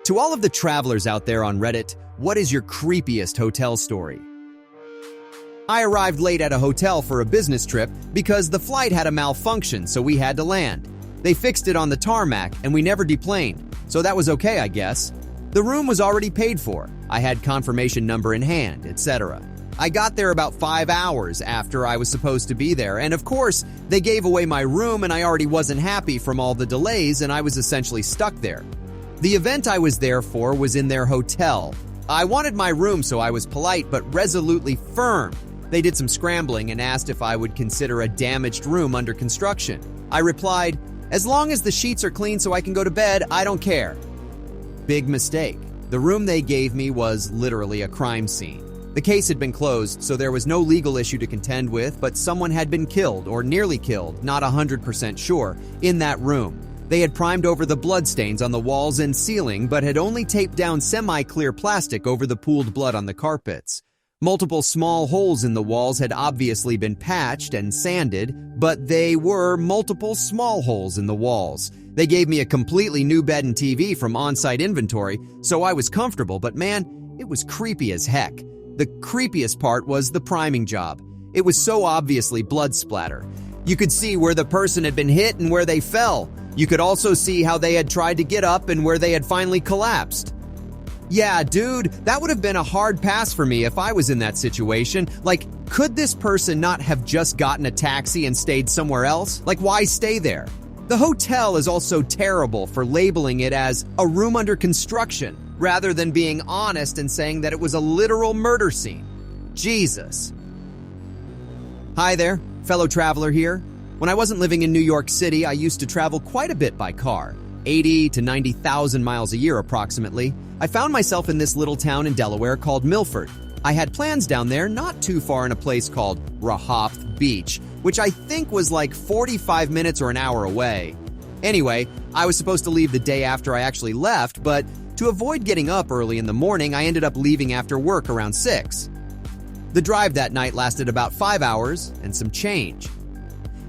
To all of the travelers out there on Reddit, what is your creepiest hotel story? I arrived late at a hotel for a business trip because the flight had a malfunction, so we had to land. They fixed it on the tarmac and we never deplaned, so that was okay, I guess. The room was already paid for. I had confirmation number in hand, etc. I got there about 5 hours after I was supposed to be there, and of course, they gave away my room and I already wasn't happy from all the delays and I was essentially stuck there. The event I was there for was in their hotel. I wanted my room, so I was polite but resolutely firm. They did some scrambling and asked if I would consider a damaged room under construction. I replied, "As long as the sheets are clean so I can go to bed, I don't care." Big mistake. The room they gave me was literally a crime scene. The case had been closed, so there was no legal issue to contend with, but someone had been killed or nearly killed, not 100% sure, in that room. They had primed over the bloodstains on the walls and ceiling, but had only taped down semi-clear plastic over the pooled blood on the carpets. Multiple small holes in the walls had obviously been patched and sanded, but they were multiple small holes in the walls. They gave me a completely new bed and TV from on-site inventory, so I was comfortable, but man, it was creepy as heck. The creepiest part was the priming job. It was so obviously blood splatter. You could see where the person had been hit and where they fell. You could also see how they had tried to get up and where they had finally collapsed. Yeah, dude, that would have been a hard pass for me if I was in that situation. Like, could this person not have just gotten a taxi and stayed somewhere else? Like, why stay there? The hotel is also terrible for labeling it as a room under construction, rather than being honest and saying that it was a literal murder scene. Jesus. Hi there, fellow traveler here. When I wasn't living in New York City, I used to travel quite a bit by car, 80 to 90,000 miles a year approximately. I found myself in this little town in Delaware called Milford. I had plans down there not too far in a place called Rehoboth Beach, which I think was like 45 minutes or an hour away. Anyway, I was supposed to leave the day after I actually left, but to avoid getting up early in the morning, I ended up leaving after work around 6. The drive that night lasted about 5 hours and some change.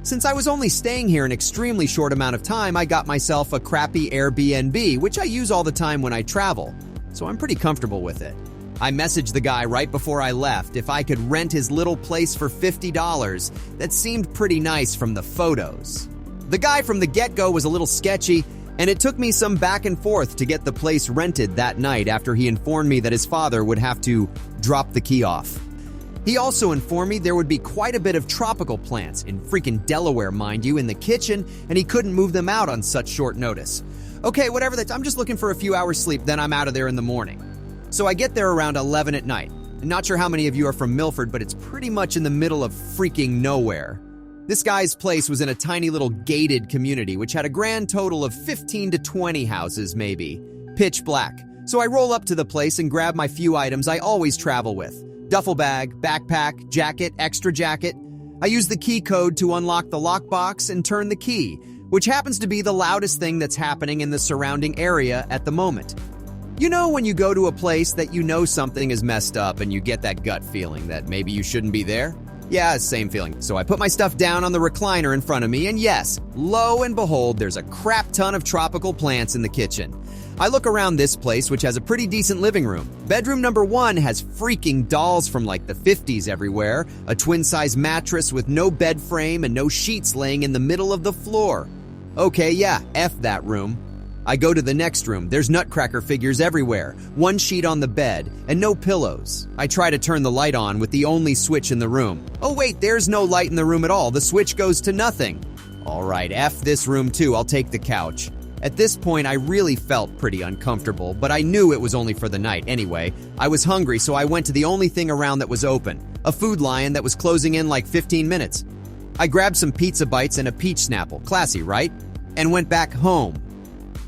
Since I was only staying here an extremely short amount of time, I got myself a crappy Airbnb, which I use all the time when I travel, so I'm pretty comfortable with it. I messaged the guy right before I left if I could rent his little place for $50. That seemed pretty nice from the photos. The guy from the get-go was a little sketchy, and it took me some back and forth to get the place rented that night after he informed me that his father would have to drop the key off. He also informed me there would be quite a bit of tropical plants, in freaking Delaware, mind you, in the kitchen, and he couldn't move them out on such short notice. Okay, whatever, I'm just looking for a few hours sleep, then I'm out of there in the morning. So I get there around 11 at night. I'm not sure how many of you are from Milford, but it's pretty much in the middle of freaking nowhere. This guy's place was in a tiny little gated community, which had a grand total of 15 to 20 houses, maybe. Pitch black. So I roll up to the place and grab my few items I always travel with. Duffel bag, backpack, jacket, extra jacket. I use the key code to unlock the lockbox and turn the key, which happens to be the loudest thing that's happening in the surrounding area at the moment. You know when you go to a place that you know something is messed up and you get that gut feeling that maybe you shouldn't be there? Yeah, same feeling. So I put my stuff down on the recliner in front of me, and yes, lo and behold, there's a crap ton of tropical plants in the kitchen. I look around this place, which has a pretty decent living room. Bedroom number 1 has freaking dolls from like the 50s everywhere, a twin-size mattress with no bed frame and no sheets laying in the middle of the floor. Okay, yeah, F that room. I go to the next room. There's nutcracker figures everywhere, one sheet on the bed, and no pillows. I try to turn the light on with the only switch in the room. Oh wait, there's no light in the room at all. The switch goes to nothing. All right, F this room too. I'll take the couch. At this point, I really felt pretty uncomfortable, but I knew it was only for the night anyway. I was hungry, so I went to the only thing around that was open, a Food Lion that was closing in like 15 minutes. I grabbed some pizza bites and a peach Snapple, classy, right? And went back home.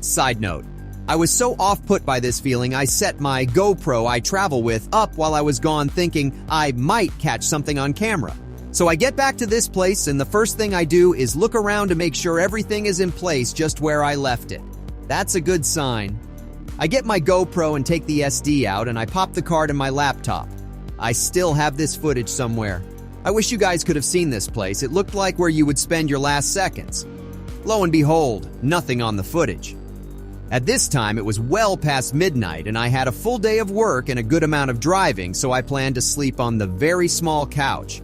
Side note, I was so off-put by this feeling, I set my GoPro I travel with up while I was gone thinking I might catch something on camera. So I get back to this place, and the first thing I do is look around to make sure everything is in place just where I left it. That's a good sign. I get my GoPro and take the SD out, and I pop the card in my laptop. I still have this footage somewhere. I wish you guys could have seen this place. It looked like where you would spend your last seconds. Lo and behold, nothing on the footage. At this time, it was well past midnight, and I had a full day of work and a good amount of driving, so I planned to sleep on the very small couch.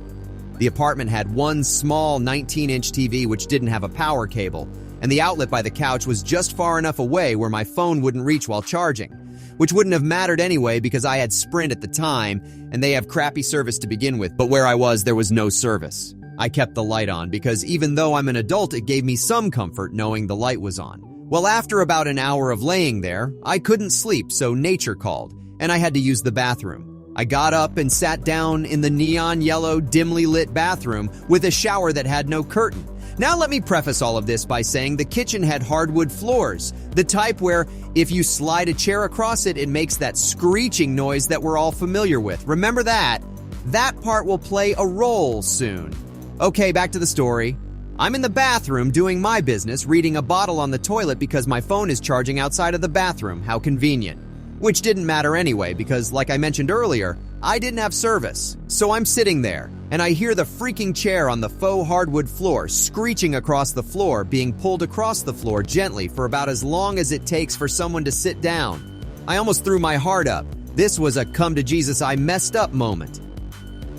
The apartment had one small 19-inch TV which didn't have a power cable, and the outlet by the couch was just far enough away where my phone wouldn't reach while charging, which wouldn't have mattered anyway because I had Sprint at the time, and they have crappy service to begin with, but where I was, there was no service. I kept the light on because even though I'm an adult, it gave me some comfort knowing the light was on. Well, after about an hour of laying there, I couldn't sleep, so nature called, and I had to use the bathroom. I got up and sat down in the neon yellow, dimly lit bathroom with a shower that had no curtain. Now let me preface all of this by saying the kitchen had hardwood floors, the type where if you slide a chair across it, it makes that screeching noise that we're all familiar with. Remember that? That part will play a role soon. Okay, back to the story. I'm in the bathroom doing my business, reading a bottle on the toilet because my phone is charging outside of the bathroom. How convenient. Which didn't matter anyway because, like I mentioned earlier, I didn't have service. So I'm sitting there, and I hear the freaking chair on the faux hardwood floor screeching across the floor, being pulled across the floor gently for about as long as it takes for someone to sit down. I almost threw my heart up. This was a come to Jesus I messed up moment.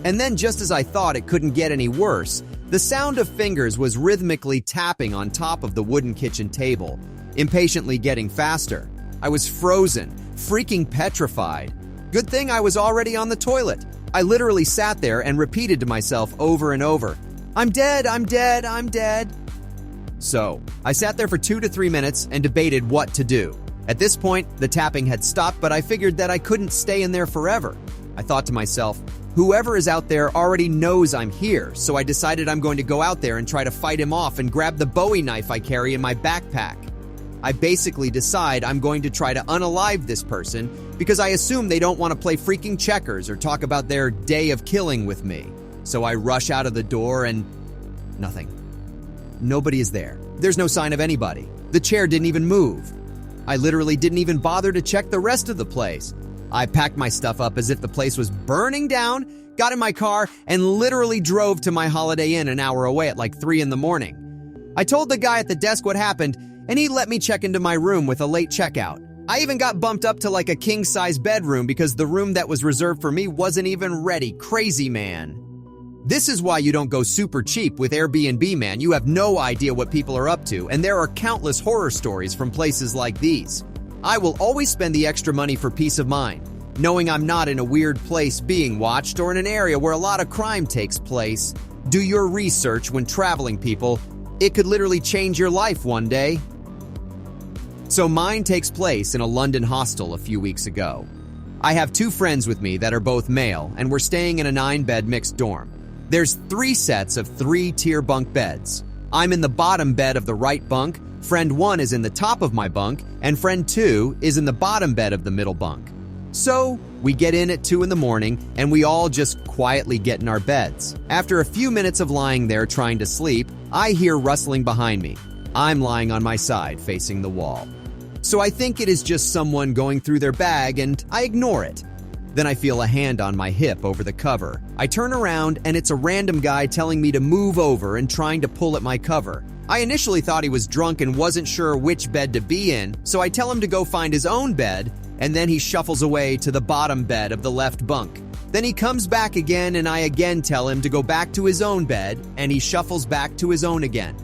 And then just as I thought it couldn't get any worse, the sound of fingers was rhythmically tapping on top of the wooden kitchen table, impatiently getting faster. I was frozen, freaking petrified. Good thing I was already on the toilet. I literally sat there and repeated to myself over and over, I'm dead, I'm dead, I'm dead. So, I sat there for 2 to 3 minutes and debated what to do. At this point, the tapping had stopped, but I figured that I couldn't stay in there forever. I thought to myself, whoever is out there already knows I'm here, so I decided I'm going to go out there and try to fight him off and grab the Bowie knife I carry in my backpack. I basically decide I'm going to try to unalive this person because I assume they don't want to play freaking checkers or talk about their day of killing with me. So I rush out of the door and nothing. Nobody is there. There's no sign of anybody. The chair didn't even move. I literally didn't even bother to check the rest of the place. I packed my stuff up as if the place was burning down, got in my car, and literally drove to my Holiday Inn an hour away at like 3 a.m. I told the guy at the desk what happened, and he let me check into my room with a late checkout. I even got bumped up to like a king-size bedroom because the room that was reserved for me wasn't even ready. Crazy man. This is why you don't go super cheap with Airbnb, man. You have no idea what people are up to, and there are countless horror stories from places like these. I will always spend the extra money for peace of mind, knowing I'm not in a weird place being watched or in an area where a lot of crime takes place. Do your research when traveling, people. It could literally change your life one day. So mine takes place in a London hostel a few weeks ago. I have 2 friends with me that are both male, and we're staying in a 9-bed mixed dorm. There's 3 sets of 3-tier bunk beds. I'm in the bottom bed of the right bunk, friend 1 is in the top of my bunk, and friend 2 is in the bottom bed of the middle bunk. So, we get in at 2 a.m, and we all just quietly get in our beds. After a few minutes of lying there trying to sleep, I hear rustling behind me. I'm lying on my side, facing the wall. So I think it is just someone going through their bag, and I ignore it. Then I feel a hand on my hip over the cover. I turn around, and it's a random guy telling me to move over and trying to pull at my cover. I initially thought he was drunk and wasn't sure which bed to be in, so I tell him to go find his own bed, and then he shuffles away to the bottom bed of the left bunk. Then he comes back again, and I again tell him to go back to his own bed, and he shuffles back to his own again.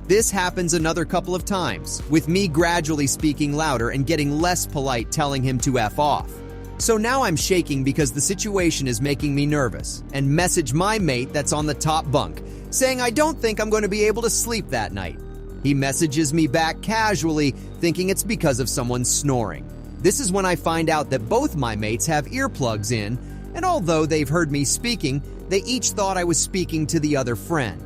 This happens another couple of times, with me gradually speaking louder and getting less polite, telling him to F off. So now I'm shaking because the situation is making me nervous, and message my mate that's on the top bunk, saying I don't think I'm going to be able to sleep that night. He messages me back casually, thinking it's because of someone snoring. This is when I find out that both my mates have earplugs in, and although they've heard me speaking, they each thought I was speaking to the other friend.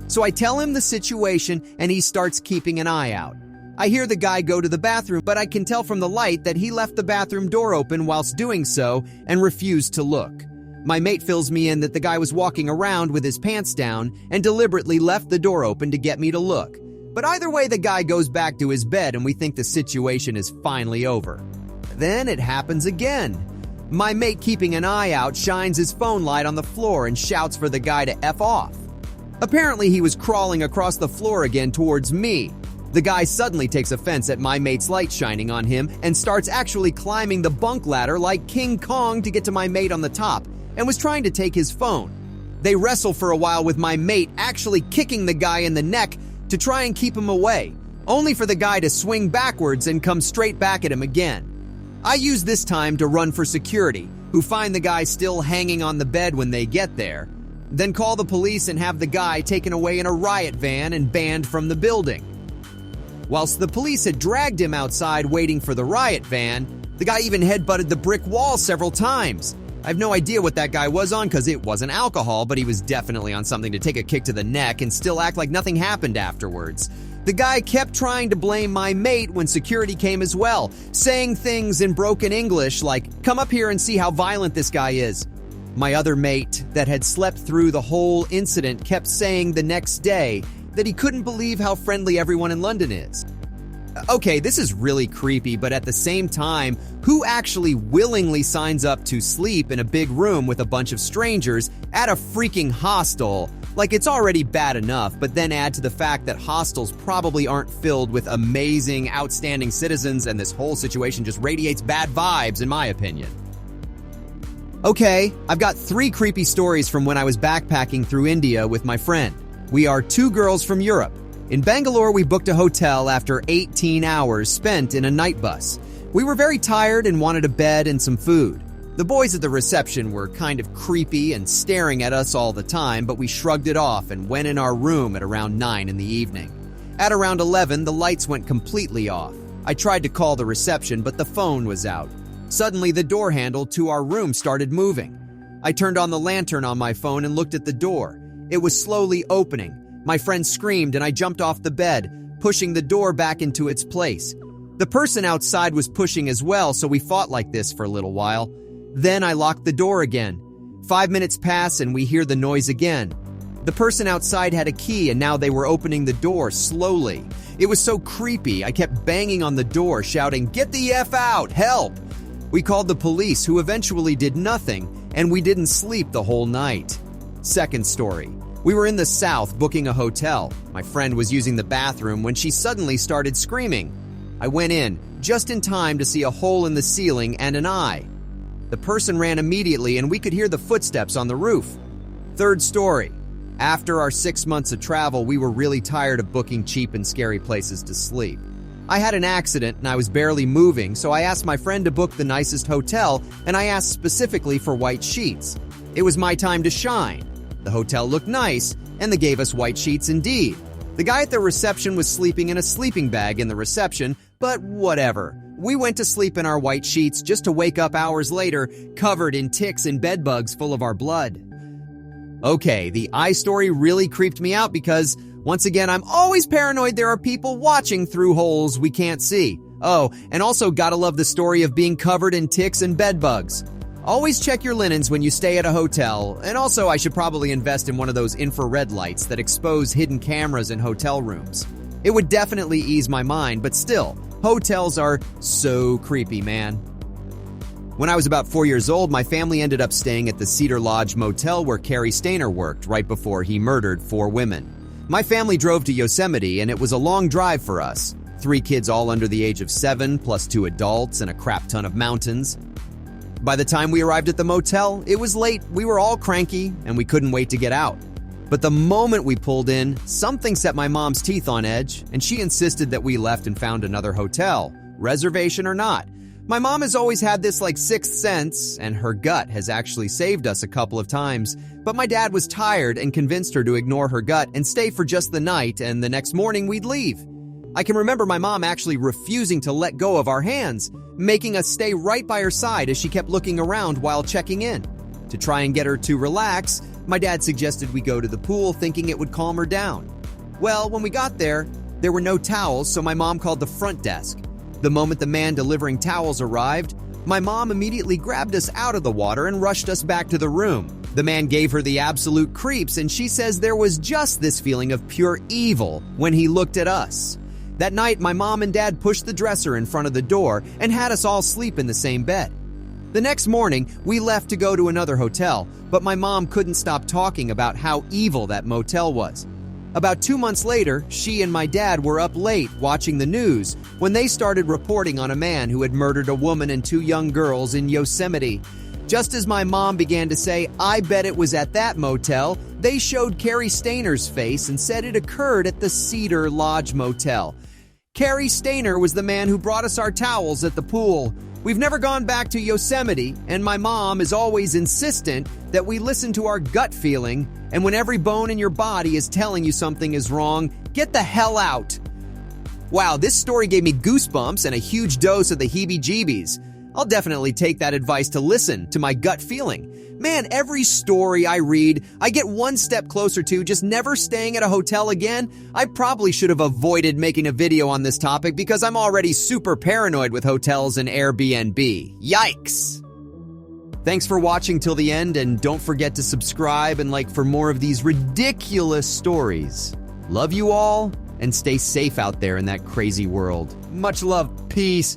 So I tell him the situation, and he starts keeping an eye out. I hear the guy go to the bathroom, but I can tell from the light that he left the bathroom door open whilst doing so and refused to look. My mate fills me in that the guy was walking around with his pants down and deliberately left the door open to get me to look. But either way, the guy goes back to his bed and we think the situation is finally over. Then it happens again. My mate, keeping an eye out, shines his phone light on the floor and shouts for the guy to F off. Apparently he was crawling across the floor again towards me. The guy suddenly takes offense at my mate's light shining on him and starts actually climbing the bunk ladder like King Kong to get to my mate on the top and was trying to take his phone. They wrestle for a while with my mate actually kicking the guy in the neck to try and keep him away, only for the guy to swing backwards and come straight back at him again. I use this time to run for security, who find the guy still hanging on the bed when they get there, then call the police and have the guy taken away in a riot van and banned from the building. Whilst the police had dragged him outside waiting for the riot van, the guy even headbutted the brick wall several times. I have no idea what that guy was on because it wasn't alcohol, but he was definitely on something to take a kick to the neck and still act like nothing happened afterwards. The guy kept trying to blame my mate when security came as well, saying things in broken English like, "Come up here and see how violent this guy is." My other mate that had slept through the whole incident kept saying the next day that he couldn't believe how friendly everyone in London is. Okay, this is really creepy, but at the same time, who actually willingly signs up to sleep in a big room with a bunch of strangers at a freaking hostel? Like, it's already bad enough, but then add to the fact that hostels probably aren't filled with amazing, outstanding citizens, and this whole situation just radiates bad vibes, in my opinion. Okay, I've got 3 creepy stories from when I was backpacking through India with my friend. We are 2 girls from Europe. In Bangalore, we booked a hotel after 18 hours spent in a night bus. We were very tired and wanted a bed and some food. The boys at the reception were kind of creepy and staring at us all the time, but we shrugged it off and went in our room at around 9 in the evening. At around 11, the lights went completely off. I tried to call the reception, but the phone was out. Suddenly, the door handle to our room started moving. I turned on the lantern on my phone and looked at the door. It was slowly opening. My friend screamed and I jumped off the bed, pushing the door back into its place. The person outside was pushing as well, so we fought like this for a little while. Then I locked the door again. 5 minutes pass and we hear the noise again. The person outside had a key and now they were opening the door slowly. It was so creepy, I kept banging on the door, shouting, "Get the F out! Help!" We called the police, who eventually did nothing, and we didn't sleep the whole night. Second story. We were in the south booking a hotel. My friend was using the bathroom when she suddenly started screaming. I went in, just in time to see a hole in the ceiling and an eye. The person ran immediately and we could hear the footsteps on the roof. Third story. After our 6 months of travel, we were really tired of booking cheap and scary places to sleep. I had an accident and I was barely moving, so I asked my friend to book the nicest hotel, and I asked specifically for white sheets. It was my time to shine. The hotel looked nice, and they gave us white sheets indeed. The guy at the reception was sleeping in a sleeping bag in the reception, but whatever. We went to sleep in our white sheets just to wake up hours later, covered in ticks and bed bugs full of our blood. Okay, the eye story really creeped me out because, once again, I'm always paranoid there are people watching through holes we can't see. Oh, and also gotta love the story of being covered in ticks and bed bugs. Always check your linens when you stay at a hotel, and also I should probably invest in one of those infrared lights that expose hidden cameras in hotel rooms. It would definitely ease my mind, but still, hotels are so creepy, man. When I was about 4 years old, my family ended up staying at the Cedar Lodge Motel where Cary Stayner worked right before he murdered 4 women. My family drove to Yosemite, and it was a long drive for us. 3 kids all under the age of 7, plus 2 adults, and a crap ton of mountains. By the time we arrived at the motel, it was late, we were all cranky, and we couldn't wait to get out. But the moment we pulled in, something set my mom's teeth on edge, and she insisted that we left and found another hotel, reservation or not. My mom has always had this sixth sense, and her gut has actually saved us a couple of times, but my dad was tired and convinced her to ignore her gut and stay for just the night, and the next morning we'd leave. I can remember my mom actually refusing to let go of our hands, making us stay right by her side as she kept looking around while checking in. To try and get her to relax, my dad suggested we go to the pool, thinking it would calm her down. Well, when we got there were no towels, so my mom called the front desk. The moment the man delivering towels arrived, my mom immediately grabbed us out of the water and rushed us back to the room. The man gave her the absolute creeps, and she says there was just this feeling of pure evil when he looked at us. That night, my mom and dad pushed the dresser in front of the door and had us all sleep in the same bed. The next morning, we left to go to another hotel, but my mom couldn't stop talking about how evil that motel was. About 2 months later, she and my dad were up late watching the news when they started reporting on a man who had murdered a woman and 2 young girls in Yosemite. Just as my mom began to say, "I bet it was at that motel," they showed Carrie Stainer's face and said it occurred at the Cedar Lodge Motel. Carrie Stainer was the man who brought us our towels at the pool. We've never gone back to Yosemite, and my mom is always insistent that we listen to our gut feeling, and when every bone in your body is telling you something is wrong, get the hell out. Wow, this story gave me goosebumps and a huge dose of the heebie-jeebies. I'll definitely take that advice to listen to my gut feeling. Man, every story I read, I get one step closer to just never staying at a hotel again. I probably should have avoided making a video on this topic because I'm already super paranoid with hotels and Airbnb. Yikes! Thanks for watching till the end, and don't forget to subscribe and like for more of these ridiculous stories. Love you all, and stay safe out there in that crazy world. Much love. Peace.